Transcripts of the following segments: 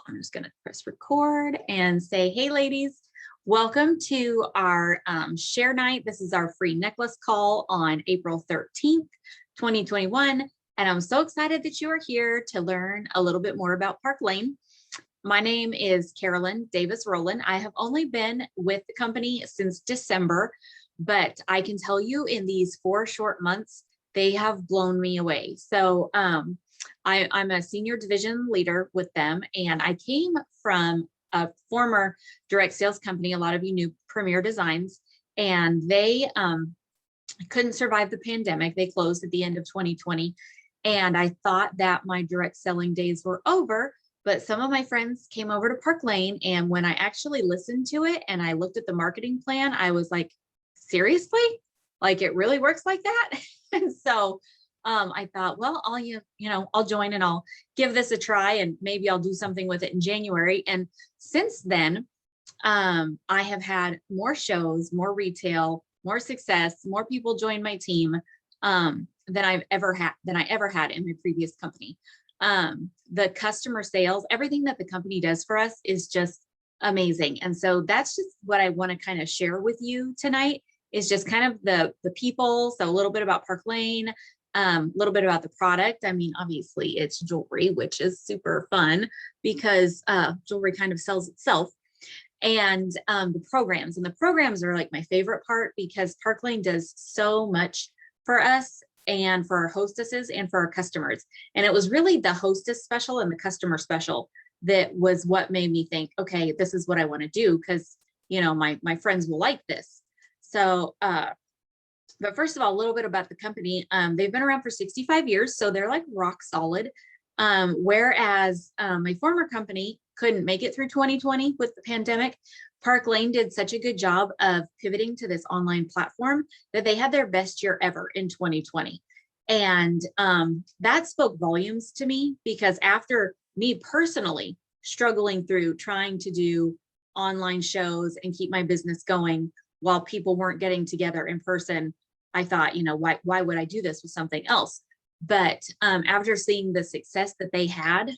I'm just going to press record and say, hey, ladies, welcome to our share night. This is our free necklace call on April 13th, 2021. And I'm so excited that you are here to learn a little bit more about Park Lane. My name is Carolyn Davis-Rohlin. I have only been with the company since December, but I can tell you in these 4 short months, they have blown me away. So I'm a senior division leader with them, and I came from a former direct sales company. A lot of you knew Premier Designs, and they couldn't survive the pandemic. They closed at the end of 2020. And I thought that my direct selling days were over, but some of my friends came over to Park Lane. And when I actually listened to it and I looked at the marketing plan, I was like, seriously? Like it really works like that? And so I thought, well, I'll join and I'll give this a try and maybe I'll do something with it in January. And since then, I have had more shows, more retail, more success, more people join my team than I ever had in my previous company. The customer sales, everything that the company does for us is just amazing. And so that's just what I want to kind of share with you tonight, is just kind of the people. So a little bit about Park Lane, a little bit about the product. I mean, obviously it's jewelry, which is super fun because jewelry kind of sells itself. And the programs are like my favorite part, because Park Lane does so much for us and for our hostesses and for our customers. And it was really the hostess special and the customer special that was what made me think, okay, this is what I want to do, because my friends will like this. So but first of all, a little bit about the company. They've been around for 65 years, so they're like rock solid. Whereas my former company couldn't make it through 2020 with the pandemic, Park Lane did such a good job of pivoting to this online platform that they had their best year ever in 2020. And that spoke volumes to me, because after me personally struggling through trying to do online shows and keep my business going while people weren't getting together in person, I thought, why would I do this with something else? But after seeing the success that they had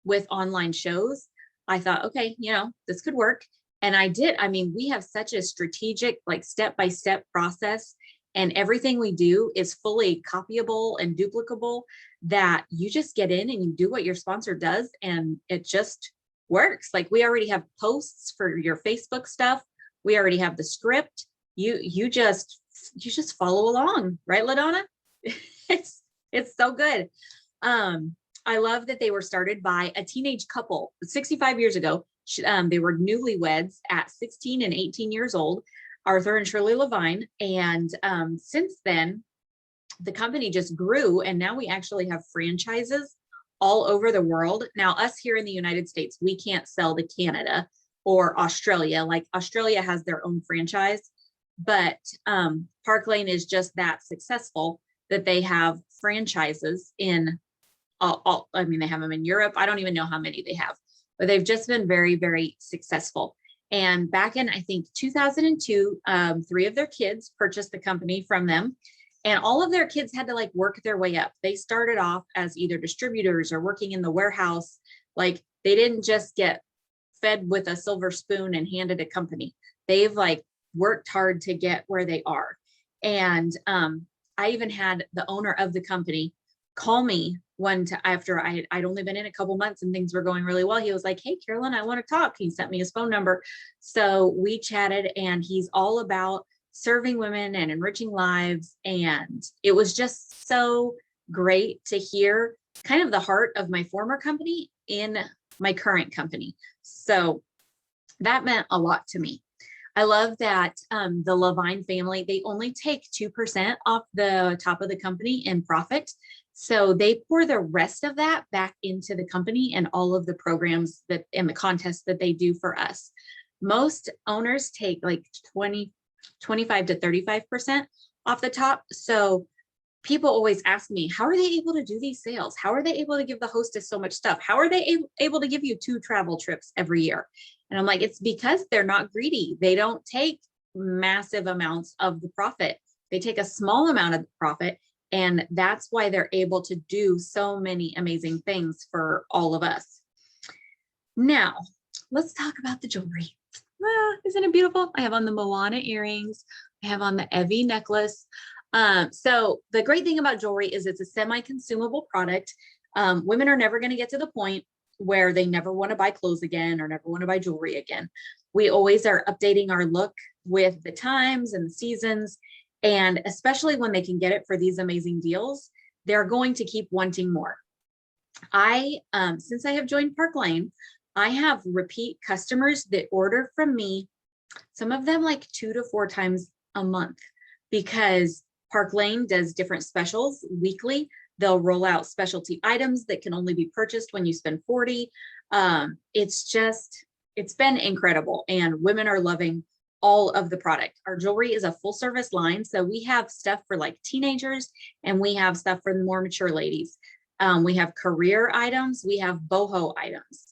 with online shows, I thought, okay, this could work. And I did. I mean, we have such a strategic, like step-by-step process, and everything we do is fully copyable and duplicable, that you just get in and you do what your sponsor does and it just works. Like we already have posts for your Facebook stuff. We already have the script. You just follow along, right, LaDonna? It's so good. I love that they were started by a teenage couple 65 years ago. They were newlyweds at 16 and 18 years old, Arthur and Shirley Levine. And since then, the company just grew, and now we actually have franchises all over the world. Now, us here in the United States, we can't sell to Canada or Australia. Like Australia has their own franchise, but Park Lane is just that successful that they have franchises in they have them in Europe. I don't even know how many they have, but they've just been very, very successful. And back in, I think, 2002, 3 of their kids purchased the company from them, and all of their kids had to like work their way up. They started off as either distributors or working in the warehouse. Like they didn't just get fed with a silver spoon and handed a company. They've like worked hard to get where they are. And I even had the owner of the company call me after I'd only been in a couple months and things were going really well. He was like, hey, Carolyn, I want to talk. He sent me his phone number. So we chatted, and he's all about serving women and enriching lives. And it was just so great to hear kind of the heart of my former company in my current company. So that meant a lot to me. I love that the Levine family, they only take 2% off the top of the company in profit. So they pour the rest of that back into the company and all of the programs and the contests that they do for us. Most owners take like 25 to 35% off the top. So people always ask me, how are they able to do these sales? How are they able to give the hostess so much stuff? How are they able to give you 2 travel trips every year? And I'm like, it's because they're not greedy. They don't take massive amounts of the profit. They take a small amount of the profit. And that's why they're able to do so many amazing things for all of us. Now, let's talk about the jewelry. Isn't it beautiful? I have on the Moana earrings. I have on the Evie necklace. So the great thing about jewelry is it's a semi-consumable product. Women are never going to get to the point where they never want to buy clothes again or never want to buy jewelry again. We always are updating our look with the times and the seasons. And especially when they can get it for these amazing deals, they're going to keep wanting more. Since I have joined Park Lane, I have repeat customers that order from me, some of them like 2 to 4 times a month, because Park Lane does different specials weekly. They'll roll out specialty items that can only be purchased when you spend 40. It's been incredible, and women are loving all of the product. Our jewelry is a full service line. So we have stuff for like teenagers, and we have stuff for the more mature ladies. We have career items. We have boho items.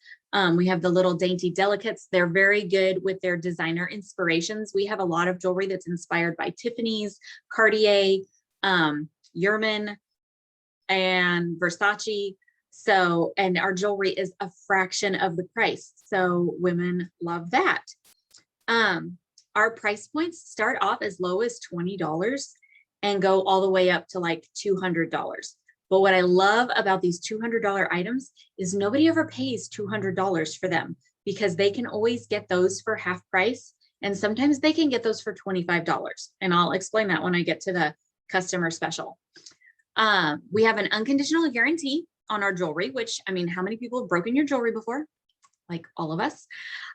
We have the little dainty delicates. They're very good with their designer inspirations. We have a lot of jewelry that's inspired by Tiffany's, Cartier, Yerman, and Versace. So, and our jewelry is a fraction of the price. So women love that. Our price points start off as low as $20 and go all the way up to like $200. But what I love about these $200 items is nobody ever pays $200 for them, because they can always get those for half price. And sometimes they can get those for $25. And I'll explain that when I get to the customer special. We have an unconditional guarantee on our jewelry, which, I mean, how many people have broken your jewelry before? Like all of us.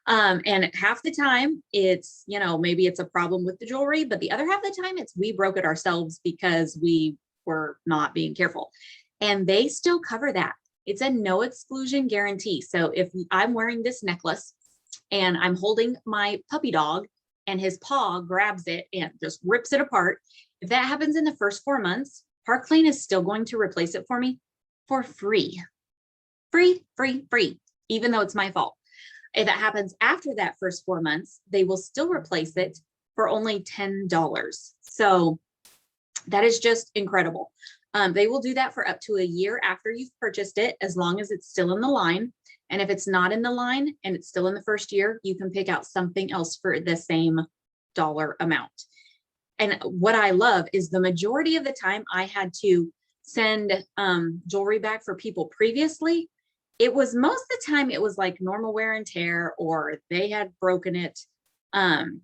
And half the time it's, maybe it's a problem with the jewelry, but the other half of the time it's we broke it ourselves because we were not being careful. And they still cover that. It's a no exclusion guarantee. So if I'm wearing this necklace and I'm holding my puppy dog and his paw grabs it and just rips it apart, if that happens in the first 4 months, Park Lane is still going to replace it for me for free. Free, even though it's my fault. If it happens after that first 4 months, they will still replace it for only $10. So that is just incredible. They will do that for up to a year after you've purchased it, as long as it's still in the line. And if it's not in the line and it's still in the first year, you can pick out something else for the same dollar amount. And what I love is the majority of the time I had to send jewelry back for people previously. It was most of the time it was like normal wear and tear, or they had broken it. And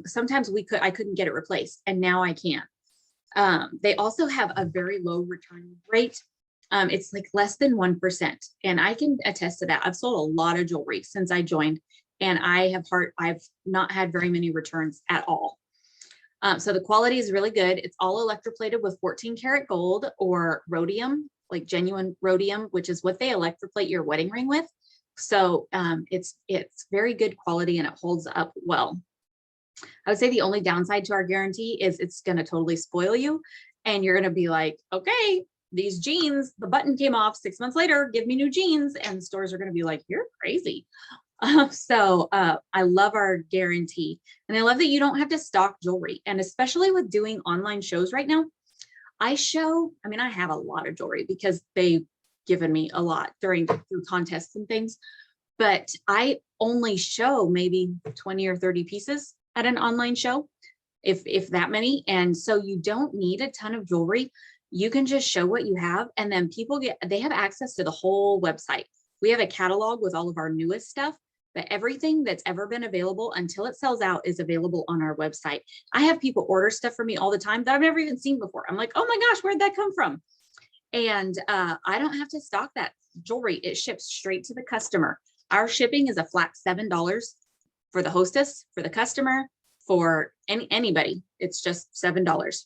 sometimes I couldn't get it replaced, and now I can. They also have a very low return rate. It's like less than 1%. And I can attest to that. I've sold a lot of jewelry since I joined, and I've not had very many returns at all. So the quality is really good. It's all electroplated with 14 karat gold or rhodium, like genuine rhodium, which is what they electroplate your wedding ring with. So it's very good quality, and it holds up well. I would say the only downside to our guarantee is it's going to totally spoil you, and you're going to be like, okay, these jeans, the button came off 6 months later, give me new jeans. And stores are going to be like, you're crazy. So I love our guarantee, and I love that you don't have to stock jewelry. And especially with doing online shows right now, I have a lot of jewelry because they've given me a lot through contests and things, but I only show maybe 20 or 30 pieces at an online show, if that many. And so you don't need a ton of jewelry. You can just show what you have, and then they have access to the whole website. We have a catalog with all of our newest stuff, but everything that's ever been available until it sells out is available on our website. I have people order stuff for me all the time that I've never even seen before. I'm like, oh my gosh, where'd that come from? And I don't have to stock that jewelry. It ships straight to the customer. Our shipping is a flat $7 for the hostess, for the customer, for anybody. It's just $7.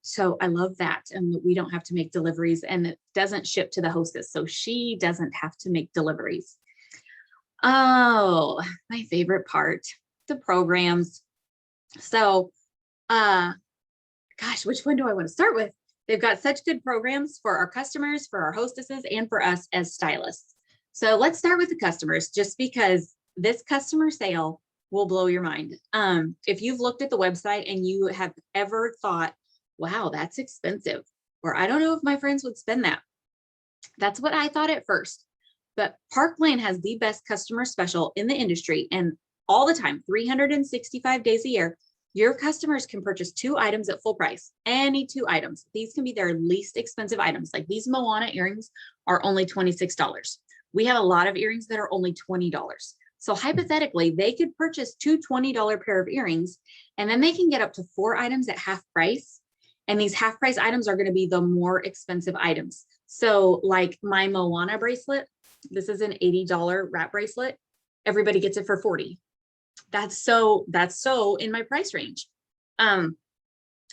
So I love that. And we don't have to make deliveries, and it doesn't ship to the hostess, so she doesn't have to make deliveries. Oh, my favorite part, the programs. So, gosh, which one do I want to start with? They've got such good programs for our customers, for our hostesses, and for us as stylists. So let's start with the customers, just because this customer sale will blow your mind. If you've looked at the website and you have ever thought, wow, that's expensive, or I don't know if my friends would spend that. That's what I thought at first. but Park Lane has the best customer special in the industry, and all the time, 365 days a year, your customers can purchase 2 items at full price, any 2 items. These can be their least expensive items. Like these Moana earrings are only $26. We have a lot of earrings that are only $20. So hypothetically, they could purchase 2 $20 pair of earrings, and then they can get up to 4 items at half price. And these half price items are going to be the more expensive items. So like my Moana bracelet, this is an $80 wrap bracelet. Everybody gets it for $40. That's so in my price range. And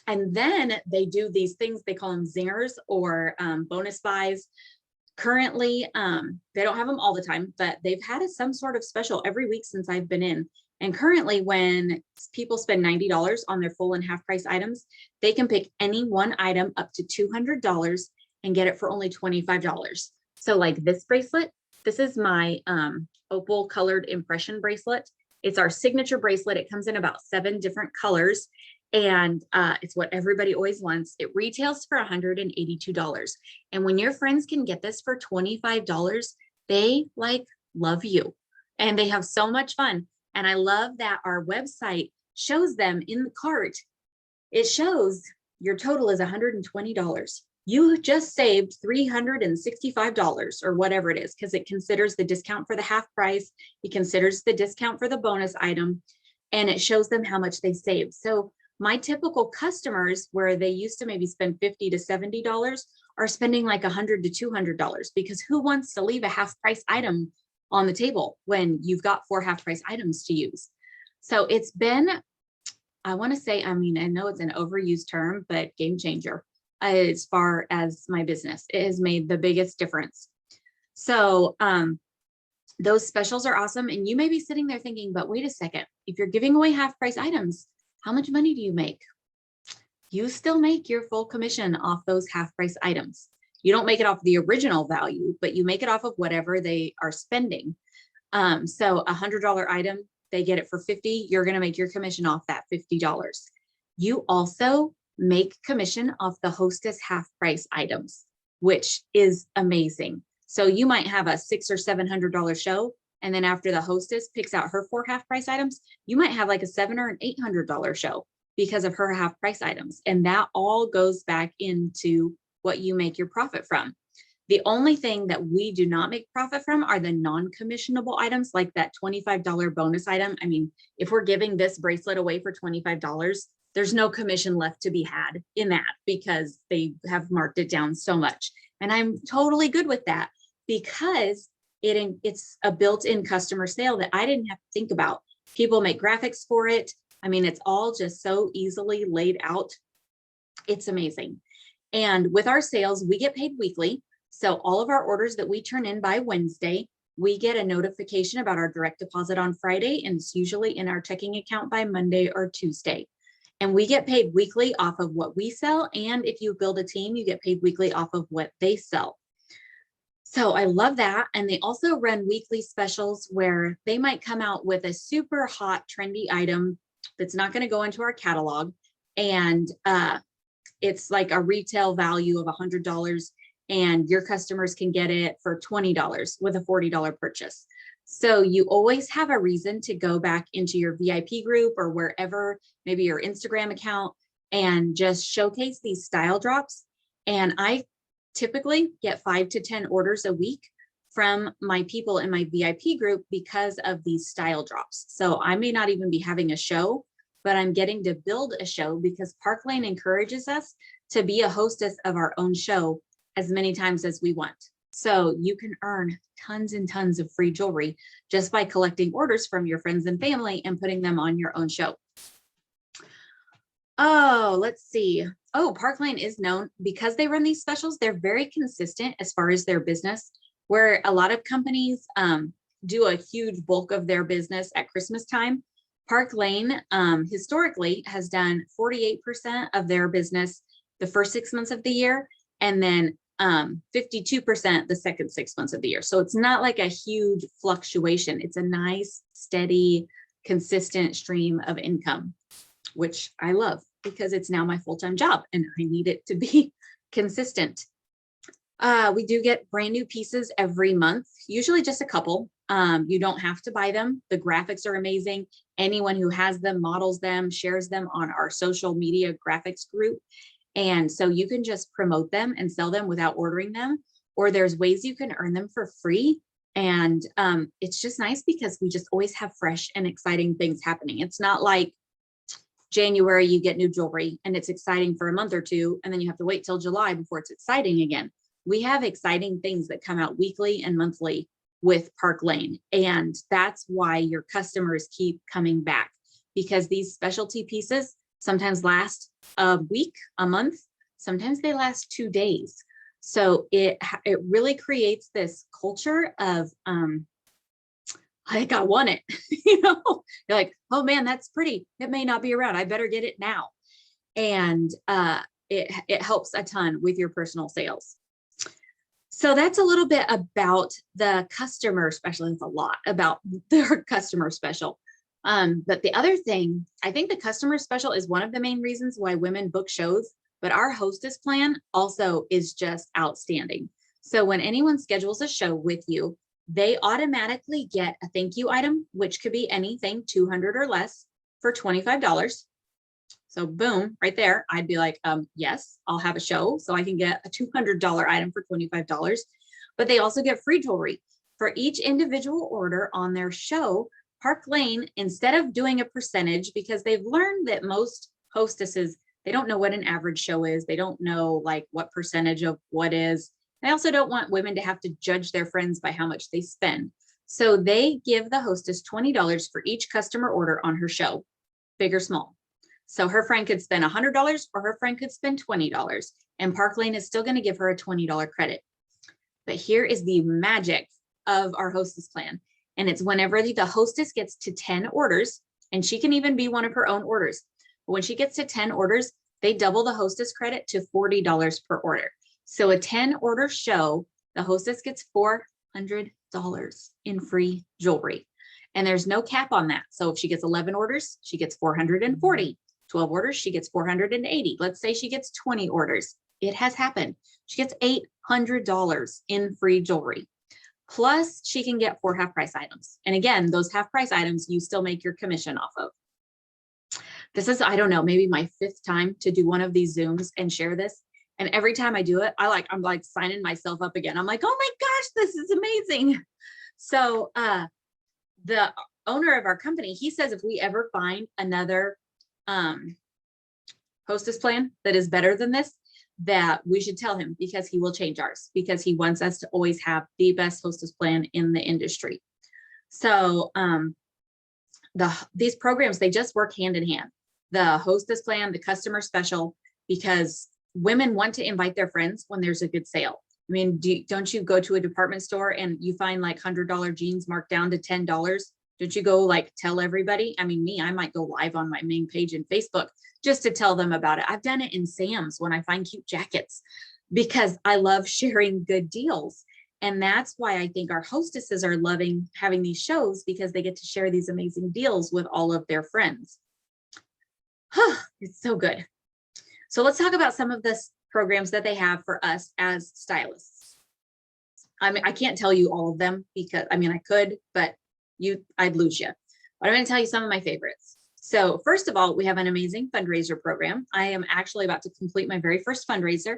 then they do these things, they call them zingers or bonus buys. Currently, they don't have them all the time, but they've had some sort of special every week since I've been in. And currently, when people spend $90 on their full and half price items, they can pick any one item up to $200 and get it for only $25. So like this bracelet, this is my opal colored impression bracelet. It's our signature bracelet. It comes in about 7 different colors, and it's what everybody always wants. It retails for $182. And when your friends can get this for $25, they like love you and they have so much fun. And I love that our website shows them in the cart. It shows your total is $120. You just saved $365 or whatever it is, because it considers the discount for the half price. It considers the discount for the bonus item, and it shows them how much they saved. So my typical customers, where they used to maybe spend $50 to $70, are spending like $100 to $200, because who wants to leave a half price item on the table when you've got 4 half price items to use? So it's been, I want to say, I mean, I know it's an overused term, but game changer as far as my business. It has made the biggest difference. So those specials are awesome. And you may be sitting there thinking, but wait a second, if you're giving away half price items, how much money do you make? You still make your full commission off those half price items. You don't make it off the original value, but you make it off of whatever they are spending. So $100 item, they get it for $50. You're going to make your commission off that $50. You also make commission off the hostess half price items, which is amazing. So you might have a $600 or $700 show, and then after the hostess picks out her 4 half price items, you might have like a $700 or an $800 show because of her half price items. And that all goes back into what you make your profit from. The only thing that we do not make profit from are the non-commissionable items, like that $25 bonus item. I mean, if we're giving this bracelet away for $25, there's no commission left to be had in that, because they have marked it down so much. And I'm totally good with that, because it's a built-in customer sale that I didn't have to think about. People make graphics for it. I mean, it's all just so easily laid out. It's amazing. And with our sales, we get paid weekly. So all of our orders that we turn in by Wednesday, we get a notification about our direct deposit on Friday, and it's usually in our checking account by Monday or Tuesday. And we get paid weekly off of what we sell. And if you build a team, you get paid weekly off of what they sell. So I love that. And they also run weekly specials where they might come out with a super hot, trendy item that's not going to go into our catalog. And it's like a retail value of $100, and your customers can get it for $20 with a $40 purchase. So you always have a reason to go back into your VIP group or wherever, maybe your Instagram account, and just showcase these style drops. And I typically get 5 to 10 orders a week from my people in my VIP group because of these style drops. So I may not even be having a show, but I'm getting to build a show because Park Lane encourages us to be a hostess of our own show as many times as we want. So you can earn tons and tons of free jewelry just by collecting orders from your friends and family and putting them on your own show. Oh, let's see. Oh, Park Lane is known because they run these specials. They're very consistent as far as their business, where a lot of companies do a huge bulk of their business at Christmas time. Park Lane historically has done 48% of their business the first 6 months of the year, and then 52% the second 6 months of the year. So it's not like a huge fluctuation. It's a nice, steady, consistent stream of income, which I love because it's now my full-time job and I need it to be consistent. We do get brand new pieces every month, usually just a couple. You don't have to buy them. The graphics are amazing. Anyone who has them, models them, shares them on our social media graphics group. And so you can just promote them and sell them without ordering them, or there's ways you can earn them for free. And it's just nice because we just always have fresh and exciting things happening. It's not like January, you get new jewelry and it's exciting for a month or two, and then you have to wait till July before it's exciting again. We have exciting things that come out weekly and monthly with Park Lane. And that's why your customers keep coming back, because these specialty pieces sometimes last a week, a month, sometimes they last 2 days. So it really creates this culture of, I think I want it, you're like, oh man, that's pretty. It may not be around. I better get it now. And it helps a ton with your personal sales. So that's a little bit about the customer special. It's a lot about their customer special. But the other thing, I think the customer special is one of the main reasons why women book shows, but our hostess plan also is just outstanding. So when anyone schedules a show with you, they automatically get a thank you item, which could be anything 200 or less for $25. So boom, right there, I'd be like, yes, I'll have a show so I can get a $200 item for $25. But they also get free jewelry for each individual order on their show. Park Lane, instead of doing a percentage, because they've learned that most hostesses, they don't know what an average show is. They don't know like what percentage of what is. They also don't want women to have to judge their friends by how much they spend. So they give the hostess $20 for each customer order on her show, big or small. So her friend could spend $100 or her friend could spend $20, and Park Lane is still going to give her a $20 credit. But here is the magic of our hostess plan. And it's whenever the hostess gets to 10 orders, and she can even be one of her own orders. But when she gets to 10 orders, they double the hostess credit to $40 per order. So a 10 order show, the hostess gets $400 in free jewelry. And there's no cap on that. So if she gets 11 orders, she gets 440. 12 orders, she gets 480. Let's say she gets 20 orders. It has happened. She gets $800 in free jewelry. Plus, she can get 4 half price items. And again, those half price items, you still make your commission off of. This is, I don't know, maybe my 5th time to do one of these Zooms and share this. And every time I do it, I'm like signing myself up again. I'm like, oh my gosh, this is amazing. So the owner of our company, he says, if we ever find another hostess plan that is better than this, that we should tell him, because he will change ours, because he wants us to always have the best hostess plan in the industry. So these programs, they just work hand in hand. The hostess plan, the customer special, because women want to invite their friends when there's a good sale. I mean, don't you go to a department store and you find like $100 jeans marked down to $10? Don't you go like tell everybody? I mean, I might go live on my main page in Facebook just to tell them about it. I've done it in Sam's when I find cute jackets, because I love sharing good deals. And that's why I think our hostesses are loving having these shows, because they get to share these amazing deals with all of their friends. It's so good. So let's talk about some of the programs that they have for us as stylists. I mean, I can't tell you all of them, because I mean, I could, but I'd lose you. But I'm going to tell you some of my favorites. So first of all, we have an amazing fundraiser program. I am actually about to complete my very first fundraiser.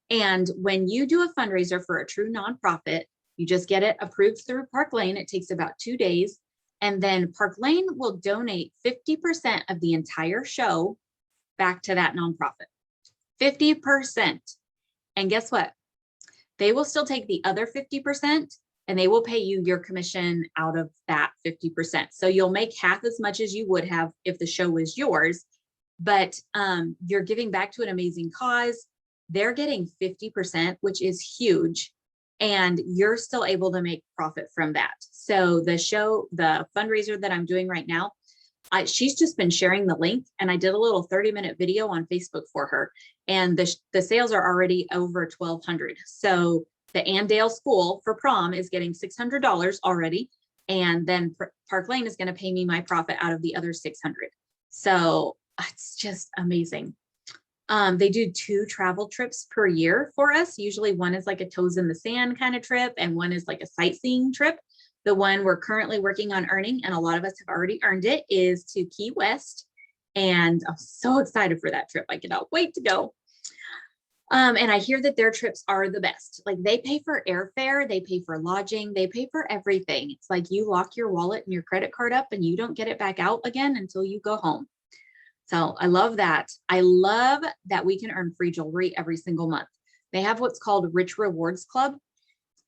And when you do a fundraiser for a true nonprofit, you just get it approved through Park Lane. It takes about 2 days. And then Park Lane will donate 50% of the entire show back to that nonprofit. 50%. And guess what? They will still take the other 50% and they will pay you your commission out of that 50%. So you'll make half as much as you would have if the show was yours, but you're giving back to an amazing cause. They're getting 50%, which is huge. And you're still able to make profit from that. So the fundraiser that I'm doing right now, she's just been sharing the link, and I did a little 30-minute video on Facebook for her. And the sales are already over $1,200. So the Andale School for prom is getting $600 already. And then Park Lane is going to pay me my profit out of the other $600. So it's just amazing. They do 2 travel trips per year for us. Usually one is like a toes in the sand kind of trip, and one is like a sightseeing trip. The one we're currently working on earning, and a lot of us have already earned it, is to Key West. And I'm so excited for that trip. I cannot wait to go. And I hear that their trips are the best. Like, they pay for airfare, they pay for lodging, they pay for everything. It's like you lock your wallet and your credit card up and you don't get it back out again until you go home. So I love that. I love that we can earn free jewelry every single month. They have what's called Rich Rewards Club.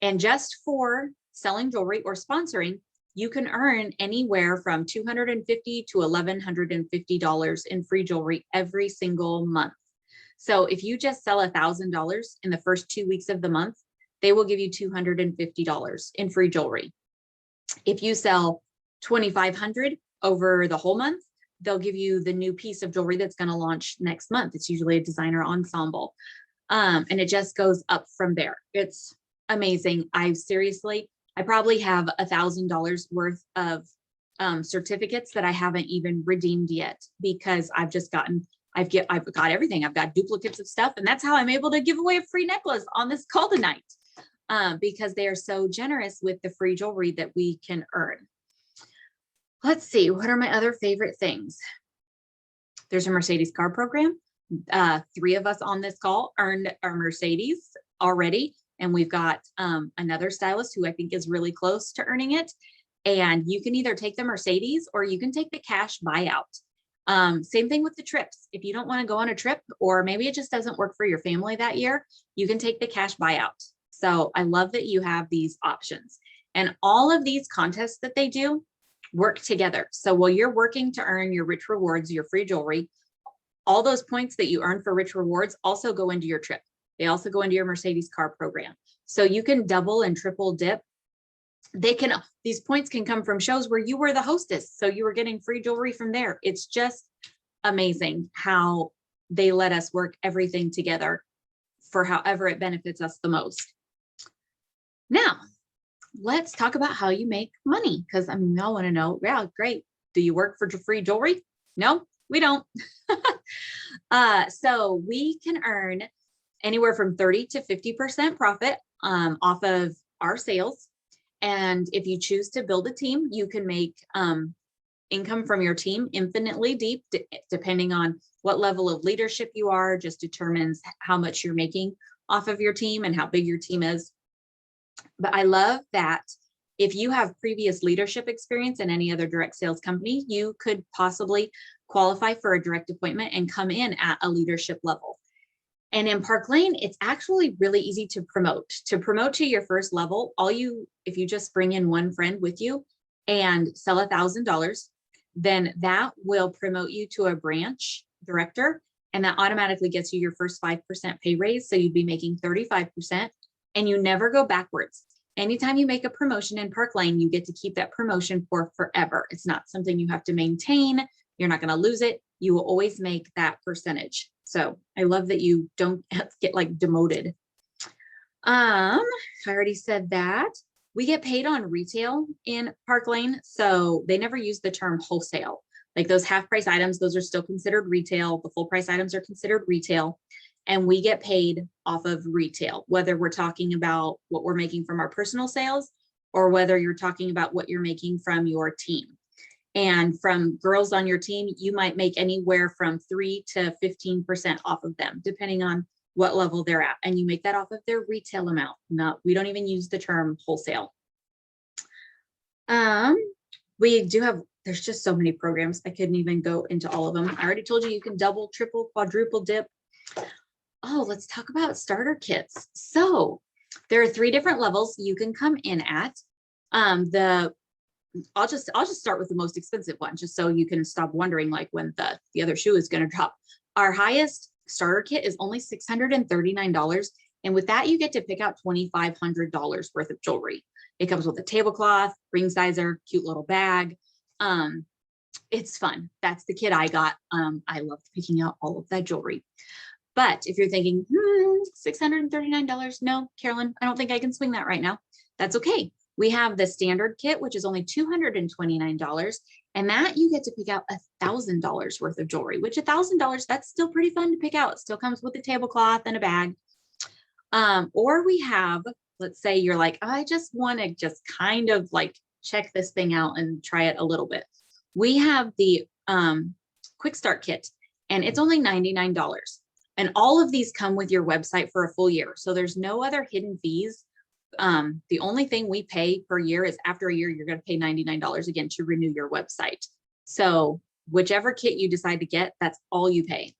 And just for selling jewelry or sponsoring, you can earn anywhere from $250 to $1,150 in free jewelry every single month. So if you just sell $1,000 in the first 2 weeks of the month, they will give you $250 in free jewelry. If you sell $2,500 over the whole month, they'll give you the new piece of jewelry that's going to launch next month. It's usually a designer ensemble. And it just goes up from there. It's amazing. I probably have $1,000 worth of certificates that I haven't even redeemed yet, because I've got everything. I've got duplicates of stuff. And that's how I'm able to give away a free necklace on this call tonight, because they are so generous with the free jewelry that we can earn. Let's see, what are my other favorite things? There's a Mercedes car program. 3 of us on this call earned our Mercedes already. And we've got another stylist who I think is really close to earning it. And you can either take the Mercedes or you can take the cash buyout. Same thing with the trips. If you don't want to go on a trip, or maybe it just doesn't work for your family that year, you can take the cash buyout. So I love that you have these options. And all of these contests that they do work together. So while you're working to earn your Rich Rewards, your free jewelry, all those points that you earn for Rich Rewards also go into your trip. They also go into your Mercedes car program. So you can double and triple dip. These points can come from shows where you were the hostess, so you were getting free jewelry from there. It's just amazing how they let us work everything together for however it benefits us the most. Now, let's talk about how you make money, because I mean, we all want to know, yeah, great. Do you work for free jewelry? No, we don't. So we can earn anywhere from 30 to 50% profit off of our sales. And if you choose to build a team, you can make income from your team infinitely deep, depending on what level of leadership you are. Just determines how much you're making off of your team and how big your team is. But I love that if you have previous leadership experience in any other direct sales company, you could possibly qualify for a direct appointment and come in at a leadership level. And in Park Lane, it's actually really easy to promote. To promote to your first level, if you just bring in one friend with you and sell $1,000, then that will promote you to a branch director, and that automatically gets you your first 5% pay raise. So you'd be making 35%, and you never go backwards. Anytime you make a promotion in Park Lane, you get to keep that promotion for forever. It's not something you have to maintain. You're not going to lose it. You will always make that percentage. So I love that you don't get like demoted. I already said that. We get paid on retail in Park Lane. So they never use the term wholesale. Like those half price items, those are still considered retail. The full price items are considered retail. And we get paid off of retail, whether we're talking about what we're making from our personal sales, or whether you're talking about what you're making from your team. And from girls on your team, you might make anywhere from 3 to 15% off of them, depending on what level they're at. And you make that off of their retail amount. We don't even use the term wholesale. We do have, there's just so many programs. I couldn't even go into all of them. I already told you can double, triple, quadruple dip. Oh, let's talk about starter kits. So there are 3 different levels you can come in at. I'll just start with the most expensive one, just so you can stop wondering like when the other shoe is going to drop. Our highest starter kit is only $639. And with that, you get to pick out $2,500 worth of jewelry. It comes with a tablecloth, ring sizer, cute little bag. It's fun. That's the kit I got. I loved picking out all of that jewelry. But if you're thinking, $639, no, Carolyn, I don't think I can swing that right now. That's okay. We have the standard kit, which is only $229. And that you get to pick out $1,000 worth of jewelry, which $1,000, that's still pretty fun to pick out. It still comes with a tablecloth and a bag. Or we have, let's say you're like, I just want to just kind of like check this thing out and try it a little bit. We have the quick start kit, and it's only $99. And all of these come with your website for a full year. So there's no other hidden fees. The only thing we pay per year is after a year, you're going to pay $99 again to renew your website. So whichever kit you decide to get, that's all you pay.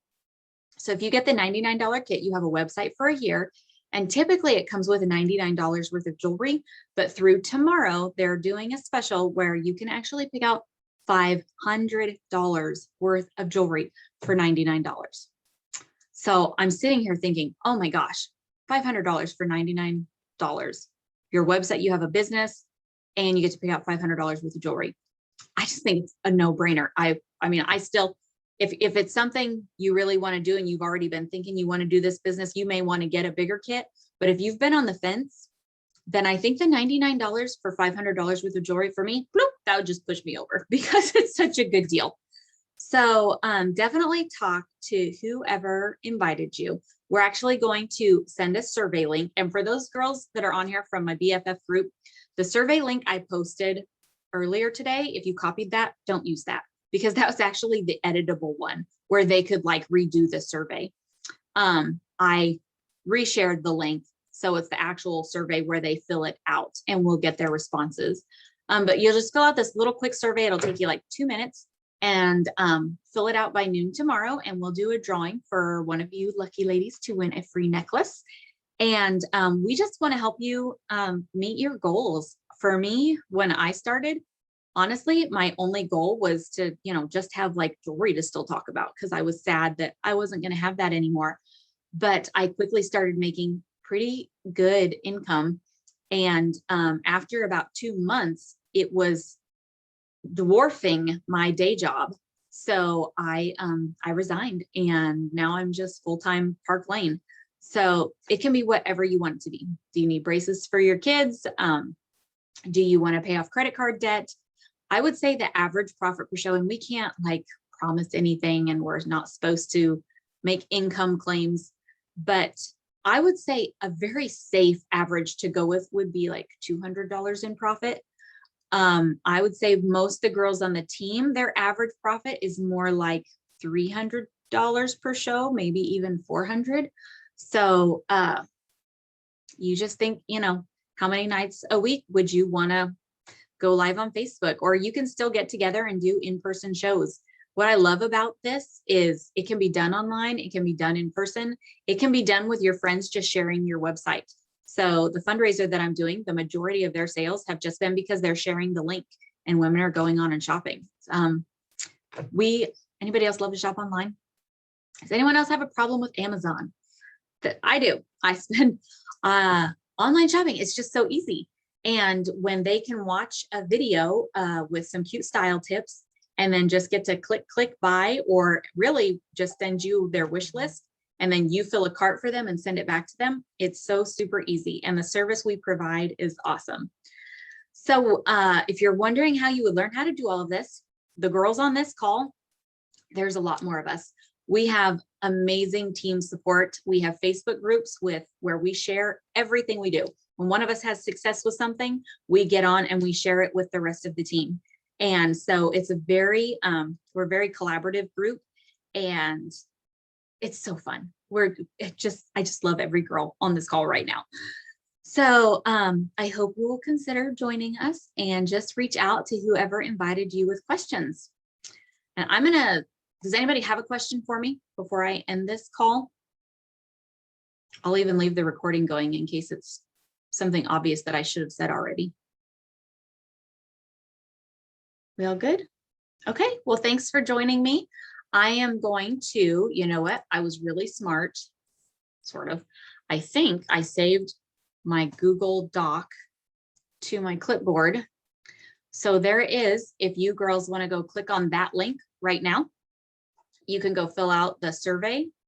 So if you get the $99 kit, you have a website for a year. And typically it comes with $99 worth of jewelry, but through tomorrow, they're doing a special where you can actually pick out $500 worth of jewelry for $99. So I'm sitting here thinking, oh my gosh, $500 for $99. Your website, you have a business, and you get to pick out $500 worth of jewelry. I just think it's a no-brainer. I mean, I still, if it's something you really want to do and you've already been thinking you want to do this business, you may want to get a bigger kit. But if you've been on the fence, then I think the $99 for $500 worth of jewelry for me, bloop, that would just push me over because it's such a good deal. So definitely talk to whoever invited you. We're actually going to send a survey link. And for those girls that are on here from my BFF group, the survey link I posted earlier today, if you copied that, don't use that, because that was actually the editable one where they could like redo the survey. I reshared the link. So it's the actual survey where they fill it out and we'll get their responses. But you'll just fill out this little quick survey. It'll take you like 2 minutes. And fill it out by noon tomorrow, and we'll do a drawing for one of you lucky ladies to win a free necklace. And we just want to help you meet your goals. For me, when I started, honestly, my only goal was to, just have like jewelry to still talk about, because I was sad that I wasn't going to have that anymore. But I quickly started making pretty good income. And after about 2 months, it was dwarfing my day job. So I resigned, and now I'm just full-time Park Lane. So it can be whatever you want it to be. Do you need braces for your kids? Do you want to pay off credit card debt? I would say the average profit per show, and we can't like promise anything, and we're not supposed to make income claims, but I would say a very safe average to go with would be like $200 in profit. I would say most of the girls on the team, their average profit is more like $300 per show, maybe even $400. So you just think, how many nights a week would you want to go live on Facebook? Or you can still get together and do in-person shows. What I love about this is it can be done online, it can be done in person, it can be done with your friends just sharing your website. So the fundraiser that I'm doing, the majority of their sales have just been because they're sharing the link and women are going on and shopping. Anybody else love to shop online? Does anyone else have a problem with Amazon? That I do. I spend online shopping. It's just so easy. And when they can watch a video with some cute style tips and then just get to click buy, or really just send you their wish list, and then you fill a cart for them and send it back to them. It's so super easy. And the service we provide is awesome. So if you're wondering how you would learn how to do all of this, the girls on this call, there's a lot more of us. We have amazing team support. We have Facebook groups where we share everything we do. When one of us has success with something, we get on and we share it with the rest of the team. And so it's we're a very collaborative group, and it's so fun. I just love every girl on this call right now. So I hope you will consider joining us and just reach out to whoever invited you with questions. And does anybody have a question for me before I end this call? I'll even leave the recording going in case it's something obvious that I should have said already. We all good? Okay, well, thanks for joining me. I am going to, you know what? I was really smart, sort of. I think I saved my Google Doc to my clipboard. So there it is. If you girls want to go click on that link right now, you can go fill out the survey